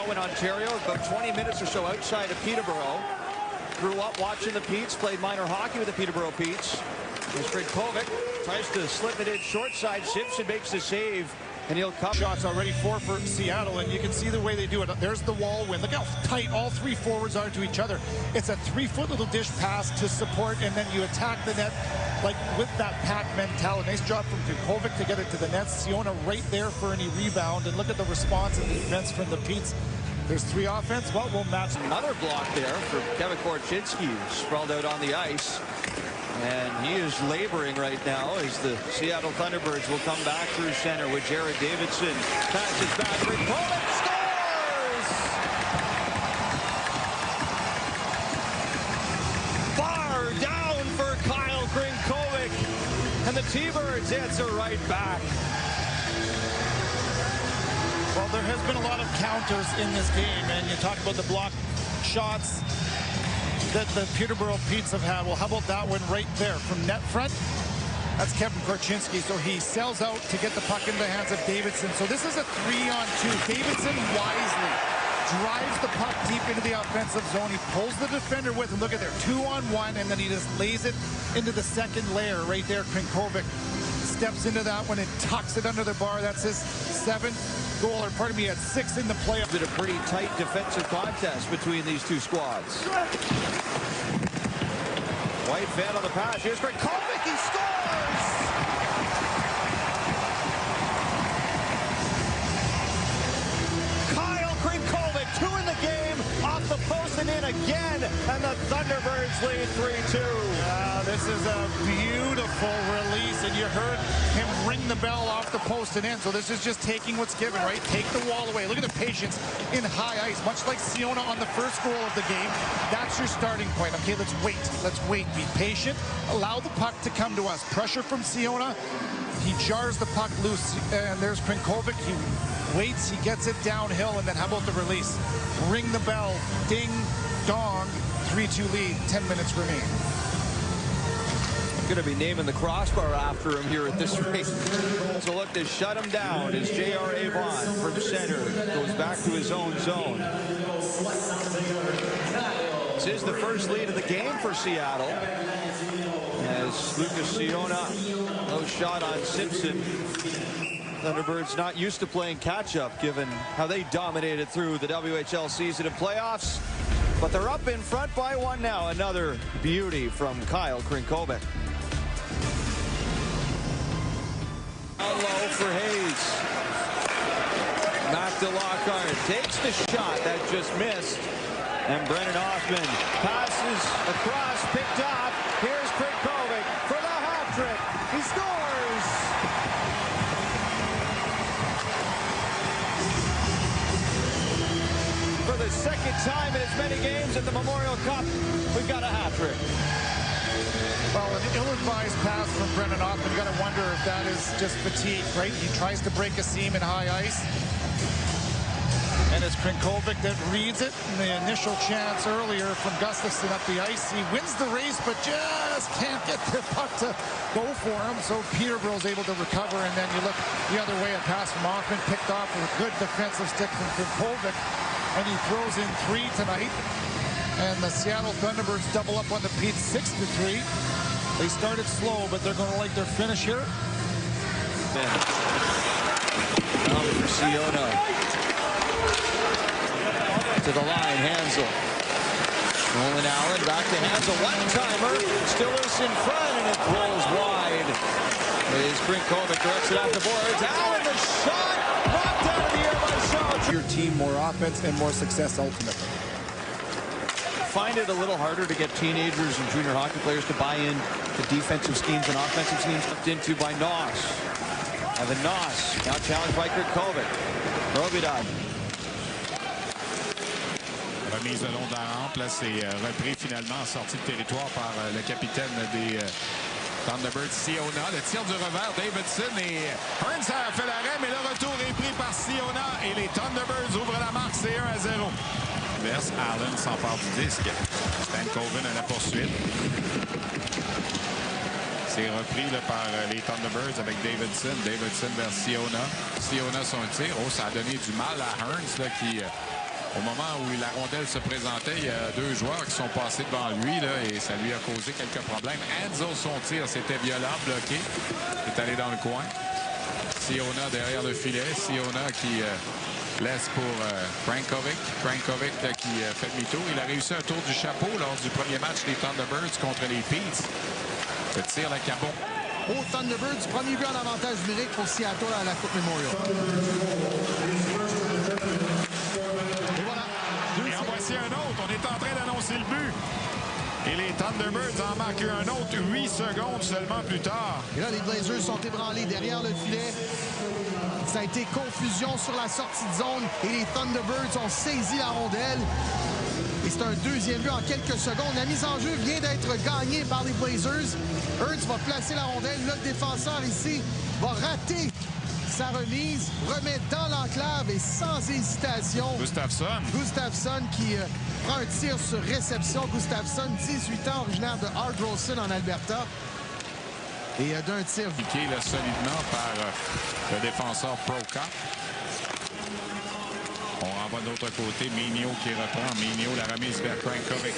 In Ontario, about 20 minutes or so outside of Peterborough. Grew up watching the Petes, played minor hockey with the Peterborough Petes. There's Crnkovic, tries to slip it in short side. Simpson makes the save, and he'll come. Shots already for Seattle, and you can see the way they do it. There's the wall win. Look how tight all three forwards are to each other. It's a 3-foot little dish pass to support, and then you attack the net like with that pack mentality. Nice job from Crnkovic to get it to the net. Siona right there for any rebound, and look at the response and the defense from the Petes. There's 3 offense. Well, we'll match. Another block there for Kevin Korchinski, sprawled out on the ice. And he is laboring right now as the Seattle Thunderbirds will come back through center with Jared Davidson. Passes back. Crnkovic scores! Far down for Kyle Crnkovic. And the T-Birds answer right back. Well, there has been a lot of counters in this game, and you talk about the block shots that the Peterborough Petes have had. Well, how about that one right there from net front? That's Kevin Korchinski. So he sells out to get the puck into the hands of Davidson. So this is a 3-on-2. Davidson wisely drives the puck deep into the offensive zone. He pulls the defender with him. Look at there, 2-on-1, and then he just lays it into the second layer right there. Crnkovic steps into that one and tucks it under the bar. That's his 7th goal, or pardon me, he had 6 in the playoffs. It's a pretty tight defensive contest between these two squads. White fan on the pass. Here's Crnkovic. He scores! Kyle Crnkovic, 2 in the game, off the post and in again, and the Thunderbirds lead 3-2. This is a beautiful release, and you heard him ring the bell off the post and in. So this is just taking what's given, right? Take the wall away. Look at the patience in high ice, much like Siona on the first goal of the game. That's your starting point. Okay, let's wait. Let's wait. Be patient. Allow the puck to come to us. Pressure from Siona. He jars the puck loose, and there's Crnkovic. He waits. He gets it downhill, and then how about the release? Ring the bell. Ding, dong. 3-2 lead. 10 minutes remaining. Going to be naming the crossbar after him here at this rate. So look to shut him down as J.R. Avon from center goes back to his own zone. This is the first lead of the game for Seattle as Lucas Siona, no shot on Simpson. Thunderbirds not used to playing catch-up given how they dominated through the WHL season and playoffs. But they're up in front by 1 now. Another beauty from Kyle Crnkovic. Down low for Hayes. Matt DeLockhart takes the shot that just missed. And Brennan Hoffman passes across, picked off. Here's Crnkovic for the hat trick. He scores! For the second time in as many games at the Memorial Cup, we've got a hat trick. Well, an ill-advised pass from Brennan Hoffman. You got to wonder if that is just fatigue, right? He tries to break a seam in high ice. And it's Crnkovic that reads it. And the initial chance earlier from Gustafsson up the ice. He wins the race, but just can't get the puck to go for him. So Peterborough's able to recover. And then you look the other way, a pass from Hoffman picked off with a good defensive stick from Crnkovic. And he throws in 3 tonight. And the Seattle Thunderbirds double up on the Petes 6-3. They started slow, but they're going to like their finish here. Now for Siona. To the line, Hansel. Nolan Allen back to Hansel. One-timer. Stillers in front, and it rolls wide. As Crnkovic directs it off the boards. Allen, the shot! Knocked out of the air by Shaw. Your team more offense and more success ultimately. Find it a little harder to get teenagers and junior hockey players to buy in to defensive schemes and offensive schemes. Looked into by Noss. Evan Noss now challenged by Crnkovic. Robidad. Remise de long de la rampe. Là, c'est repris finalement en sortie de territoire par le capitaine des Thunderbirds, Siona. Le tir du revers, Davidson, et Hearns a fait l'arrêt, mais le retour est pris par Siona et les Thunderbirds ouvrent la marque, c'est 1-0. Allen s'empare du disque. Stankoven à la poursuite. C'est repris là, par les Thunderbirds avec Davidson. Davidson vers Siona. Siona son tir. Oh, ça a donné du mal à Hearns là, qui Au moment où la rondelle se présentait, il y a deux joueurs qui sont passés devant lui là, et ça lui a causé quelques problèmes. Enzo, son tir, c'était violent, bloqué. Il est allé dans le coin. Siona derrière le filet. Siona qui laisse pour Crnkovic. Crnkovic qui fait demi-tour. Il a réussi un tour du chapeau lors du premier match des Thunderbirds contre les Peets. Le tir, la cabot. Au Thunderbirds, premier but en avantage numérique pour Seattle à la Coupe Memorial. Et voilà. Et en voici un autre. On est en train d'annoncer le but. Et les Thunderbirds en marquent un autre 8 secondes seulement plus tard. Et là, les Blazers sont ébranlés derrière le filet. Ça a été confusion sur la sortie de zone. Et les Thunderbirds ont saisi la rondelle. Et c'est un deuxième but en quelques secondes. La mise en jeu vient d'être gagnée par les Blazers. Hurts va placer la rondelle. Là, le défenseur ici va rater sa remise, remet dans l'enclave et sans hésitation. Gustafsson qui prend un tir sur réception. Gustafsson, 18 ans, originaire de Ardrossan en Alberta. Et d'un tir piqué là, solidement par le défenseur Prokop. On renvoie de l'autre côté. Minio qui reprend. Minio, la remise vers Crnkovic.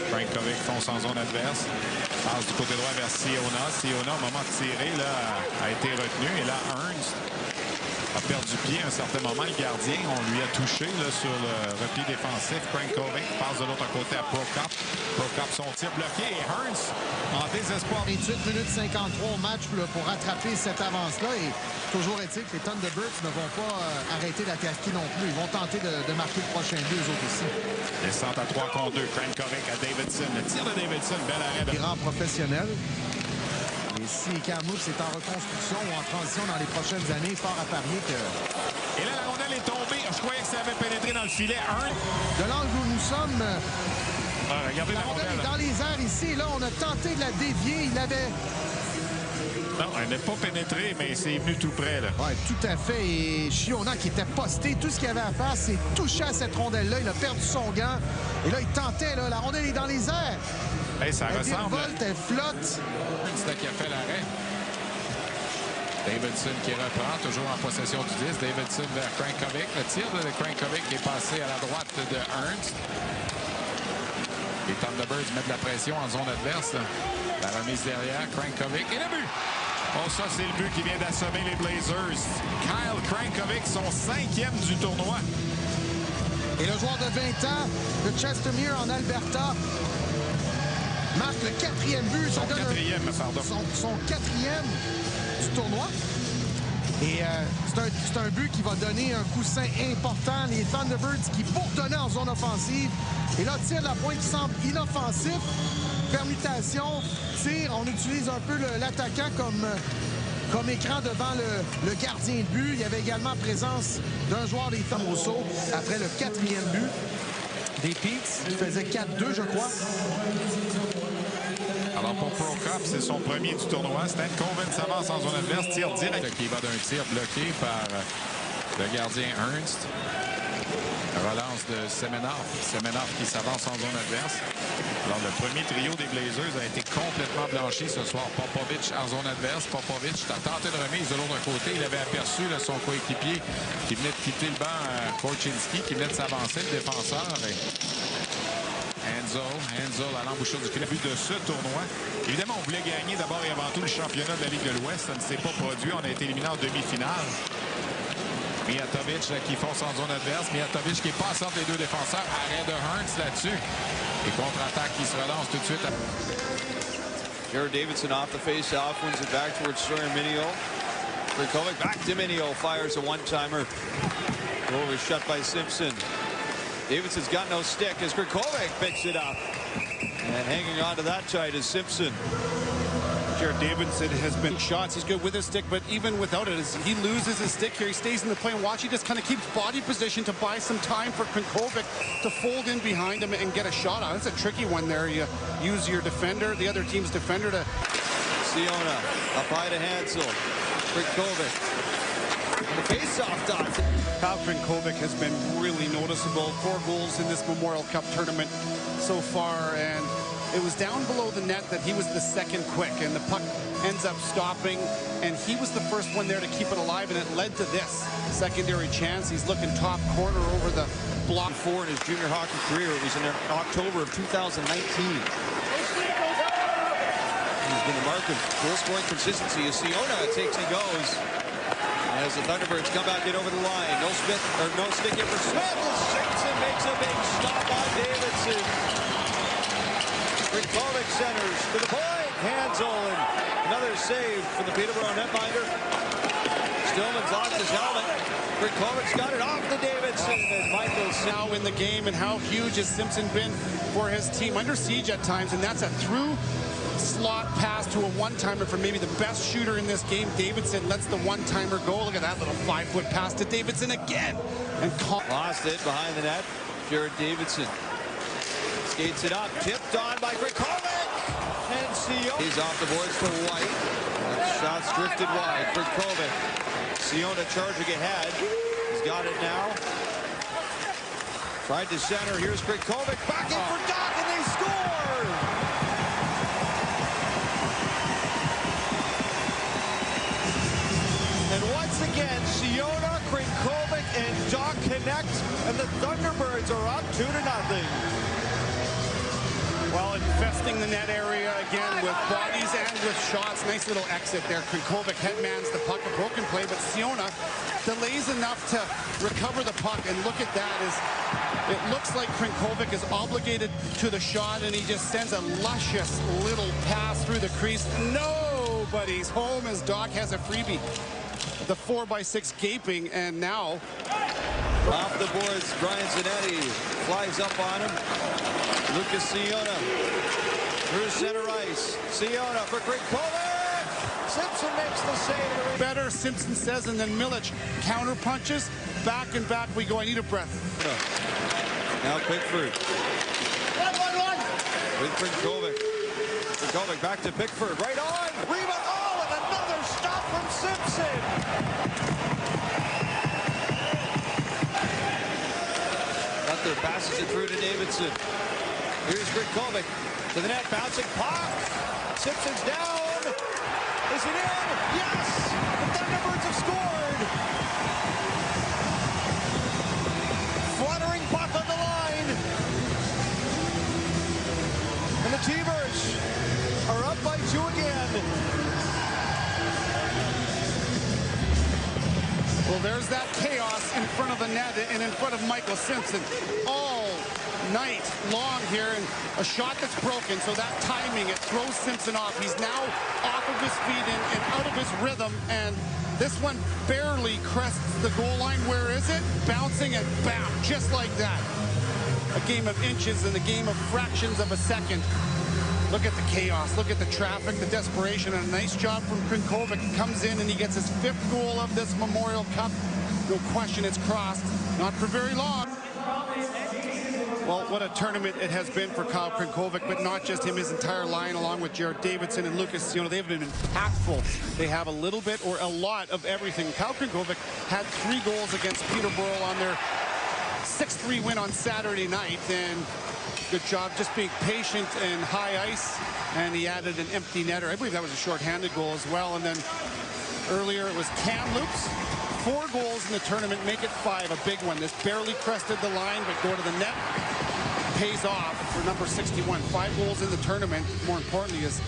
Crnkovic fonce en zone adverse. Passe du côté droit vers Siona. Siona, au moment de tirer, là, a été retenu. Et là, Ernst a perdu pied à un certain moment. Le gardien, on lui a touché là, sur le repli défensif. Crnkovic passe de l'autre côté à Prokop. Prokop, son tir bloqué. Et Ernst, en désespoir. 28 minutes 53 au match là, pour rattraper cette avance-là. Et toujours est-il que les Thunderbirds ne vont pas arrêter d'attaquer non plus. Ils vont tenter de marquer le prochain but, eux autres aussi. Descente à 3 contre 2. Crnkovic à Davidson. Le tir de Davidson, bel arrêt. Les rangs professionnels. Et si Kamloops est en reconstruction ou en transition dans les prochaines années, fort à parier que... Et là, la rondelle est tombée. Je croyais que ça avait pénétré dans le filet. De l'angle où nous sommes... regardez la rondelle est dans les airs ici. Et là, on a tenté de la dévier. Il avait... Non, elle n'est pas pénétrée, mais c'est venu tout près. Oui, tout à fait. Et Siona qui était posté, tout ce qu'il avait à faire, c'est toucher à cette rondelle-là. Il a perdu son gant. Et là, il tentait. Là, la rondelle est dans les airs. Hey, ça elle ressemble. dévolte, elle flotte. C'est qui a fait l'arrêt. Davidson qui reprend, toujours en possession du disque. Davidson vers Crnkovic. Le tir de Crnkovic est passé à la droite de Ernst. Les Thunderbirds mettent de la pression en zone adverse. La remise derrière, Crnkovic et le but! Oh, ça, c'est le but qui vient d'assommer les Blazers. Kyle Crnkovic, son 5e du tournoi. Et le joueur de 20 ans de Chestermere en Alberta marque le 4e but. Son 4e, pardon. Son 4e du tournoi. Et c'est un but qui va donner un coussin important. Les Thunderbirds qui bourdonnaient en zone offensive. Et là, tir de la pointe qui semble inoffensif. Permutation, tir. On utilise un peu l'attaquant comme écran devant le gardien de but. Il y avait également présence d'un joueur des Thunderbirds après le 4e but des Peets. Il faisait 4-2, je crois. Alors pour Prokop, c'est son premier du tournoi. Stankoven s'avance en zone adverse, tire direct. Qui va d'un tir bloqué par le gardien Ernst. Relance de Semenov. Semenov qui s'avance en zone adverse. Alors le premier trio des Blazers a été complètement blanchi ce soir. Popovic en zone adverse. Popovic a tenté de remise de l'autre côté. Il avait aperçu là, son coéquipier qui venait de quitter le banc, Korchinski, qui venait de s'avancer, le défenseur. Enzo à l'embouchure du filet. De ce tournoi. Évidemment, on voulait gagner d'abord et avant tout le championnat de la Ligue de l'Ouest. Ça ne s'est pas produit. On a été éliminé en demi-finale. Mijatovic qui fonce en zone adverse. Mijatovic qui est passé entre les deux défenseurs. Arrêt de Ernst là-dessus. Et contre-attaque qui se relance tout de suite. Jared Davidson off the face-off, wins it back towards Minio. Crnkovic back to Minio, fires a one-timer. Goal was shut by Simpson. Davidson's got no stick as Crnkovic picks it up. And hanging on to that tight is Simpson. Jared Davidson has been shots. He's good with his stick, but even without it, as he loses his stick here, he stays in the play and watch. He just kind of keeps body position to buy some time for Crnkovic to fold in behind him and get a shot on. It's a tricky one there. You use your defender, the other team's defender to... Siona up high to Hansel. Crnkovic. The face-off dot. Kyle Crnkovic has been really noticeable. 4 goals in this Memorial Cup tournament so far, and it was down below the net that he was the second quick, and the puck ends up stopping, and he was the first one there to keep it alive, and it led to this secondary chance. He's looking top corner over the block. In his junior hockey career. It was in October of 2019. He's been a mark of goal-scoring consistency as Siona takes and goes. As the Thunderbirds come back in over the line. No stick in for Smith. Simpson makes a big stop on Davidson. Crnkovic centers to the point. Hansel, and another save for the Peterborough netminder. Stillman's lost his helmet. Crnkovic's got it off to Davidson, and Michael's now in the game, and how huge has Simpson been for his team. Under siege at times, and that's a through slot pass to a one-timer for maybe the best shooter in this game. Davidson lets the one-timer go. Look at that little 5-foot pass to Davidson again. And lost it behind the net. Jared Davidson skates it up, tipped on by Crnkovic, and Siona. He's off the boards to White. That shot's drifted wide. Crnkovic. Siona charging ahead. He's got it now. Tried to center. Here's Crnkovic back in for Doc, and they score! And once again, Siona, Crnkovic, and Doc connect, and the Thunderbirds are up 2-0. Well, infesting the net area again with bodies and with shots. Nice little exit there. Crnkovic headmans the puck, a broken play, but Siona delays enough to recover the puck. And look at that, it looks like Crnkovic is obligated to the shot, and he just sends a luscious little pass through the crease. Nobody's home as Doc has a freebie. The 4x6 gaping, and now off the boards, Brian Zanetti flies up on him. Lucas Siona through center ice. Siona for Crnkovic. Simpson makes the save. Better, Simpson says, and then Milic counter punches. Back and back we go. I need a breath. Now Pickford. With Crnkovic. Crnkovic back to Pickford. Right on. Rebound. Oh, and another stop from Simpson. There passes it through to Davidson. Here's Crnkovic to the net, bouncing puck. Simpson's down. Is it in? Yes! The Thunderbirds have scored. Fluttering puck on the line. And the T-Birds are up by 2 again. Well, there's that chaos in front of the net and in front of Michael Simpson all night long here, and a shot that's broken, so that timing, it throws Simpson off. He's now off of his feet and out of his rhythm, and this one barely crests the goal line. Where is it? Bouncing, and bam, just like that. A game of inches and a game of fractions of a second. Look at the chaos, look at the traffic, the desperation, and a nice job from Crnkovic. He comes in and he gets his 5th goal of this Memorial Cup. No question it's crossed, not for very long. Well, what a tournament it has been for Kyle Crnkovic, but not just him, his entire line, along with Jared Davidson and Lucas Siona. They've been impactful. They have a little bit or a lot of everything. Kyle Crnkovic had 3 goals against Peterborough on their 6-3 win on Saturday night, and good job just being patient and high ice, and he added an empty netter. I believe that was a shorthanded goal as well. And then earlier it was Kamloops. 4 goals in the tournament, make it 5, a big one. This barely crested the line, but go to the net. Pays off for number 61. 5 goals in the tournament. More importantly, his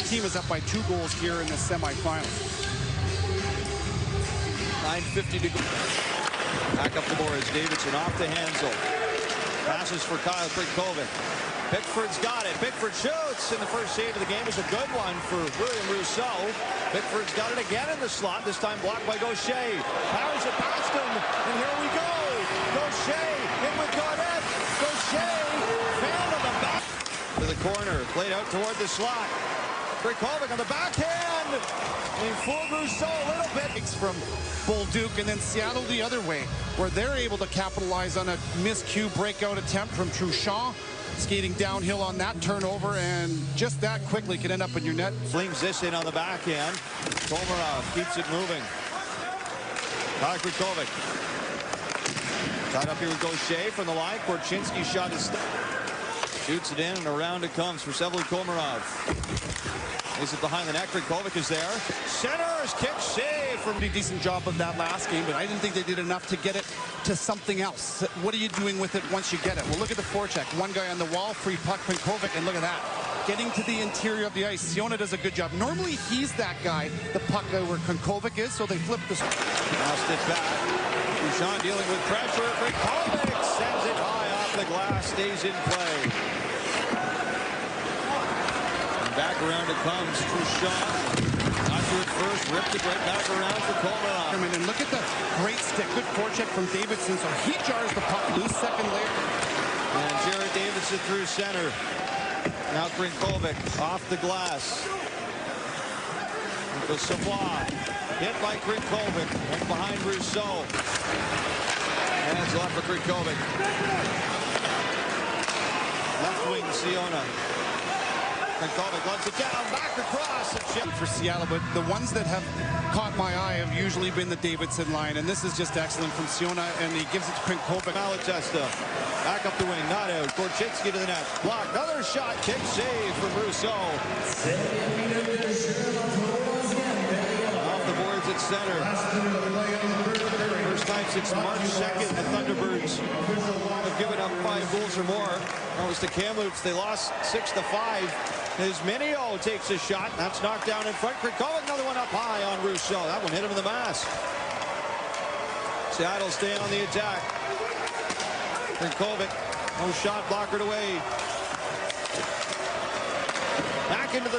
team is up by 2 goals here in the semifinals. 9:50 to go. Back up the boards. Davidson off to Hansel. Passes for Kyle Crnkovic. Pickford's got it. Pickford shoots, and the first save of the game is a good one for William Rousseau. Pickford's got it again in the slot, this time blocked by Gaucher. Powers it past him, and here we go. Gaucher in with Gaudet. Gaucher found on the back. To the corner, played out toward the slot. Crnkovic on the backhand. And he fooled Rousseau a little bit. From Bolduc, and then Seattle the other way, where they're able to capitalize on a miscue breakout attempt from Truchon. Skating downhill on that turnover, and just that quickly can end up in your net. Flings this in on the backhand. Komarov keeps it moving. Kyle Crnkovic. Tied up here with Gaucher from the line. Korchinski shot his... Shoots it in, and around it comes for Sevely Komarov. Is it behind the net? Crnkovic is there. Centers, kick save from Pretty decent job of that last game, but I didn't think they did enough to get it to something else. What are you doing with it once you get it? Well, look at the forecheck. One guy on the wall, free puck, Crnkovic, and look at that. Getting to the interior of the ice. Siona does a good job. Normally, he's that guy, the puck guy where Crnkovic is, so they flip this. Lost it back. Bouchon dealing with pressure. Crnkovic sends it high off the glass, stays in play. And back around it comes. Bouchon. Got to it first, ripped it right back around for Komarov. And look at the great stick. Good forecheck from Davidson, so he jars the puck loose. Second layer. And Jared Davidson through center. Now Crnkovic off the glass. With Savoie. Hit by Crnkovic. Right behind Rousseau. Hands off for Crnkovic. Left wing Siona. Crnkovic lets it down, back across. For Seattle, but the ones that have caught my eye have usually been the Davidson line, and this is just excellent from Siona, and he gives it to Crnkovic. Malatesta. Back up the wing, not out. Korchinski to the net. Block, another shot, kick save from Rousseau. Off the boards at center. First time since March 2nd, the Thunderbirds have given up 5 goals or more. That was to Kamloops. They lost 6-5. As Mineo takes a shot. That's knocked down in front. Crnkovic, another one up high on Rousseau. That one hit him in the mask. Seattle staying on the attack. Crnkovic, no shot, blockered away. Back into the